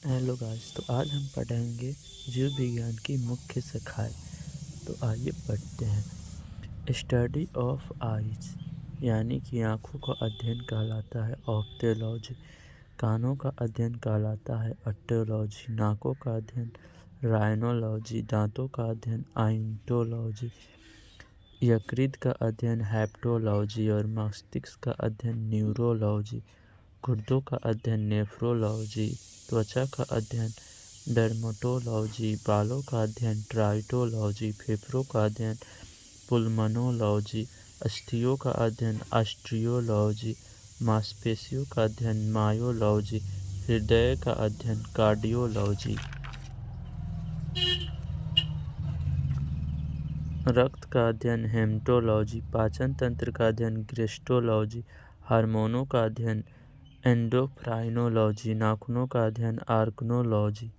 Hello guys, तो आज हम पढ़ेंगे जीव विज्ञान की मुख्य शाखाएं। तो आइए पढ़ते हैं। स्टडी ऑफ आइज यानी कि आँखों का अध्ययन कहलाता है ऑप्थेलॉजी। कानों का अध्ययन कहलाता है ऑटोलॉजी। नाकों का अध्ययन राइनोलॉजी। दांतों का अध्ययन आइंटोलॉजी। यकृत का अध्ययन हेप्टोलॉजी और मस्तिष्क का अध्ययन न्यूरोलॉजी। गुर्दों का अध्ययन नेफ्रोलॉजी। त्वचा का अध्ययन डर्मेटोलॉजी। बालों का अध्ययन ट्राइटोलॉजी। फेफड़ों का अध्ययन पुल्मोनोलॉजी। अस्थियों का अध्ययन ऑस्टियोलॉजी। मांसपेशियों का अध्ययन मायोलॉजी। हृदय का अध्ययन कार्डियोलॉजी। रक्त का अध्ययन हेमेटोलॉजी। पाचन तंत्र का अध्ययन गैस्ट्रोलॉजी। हार्मोनों का अध्ययन एंडोक्राइनोलॉजी। नाखूनों का अध्ययन आर्गनोलॉजी।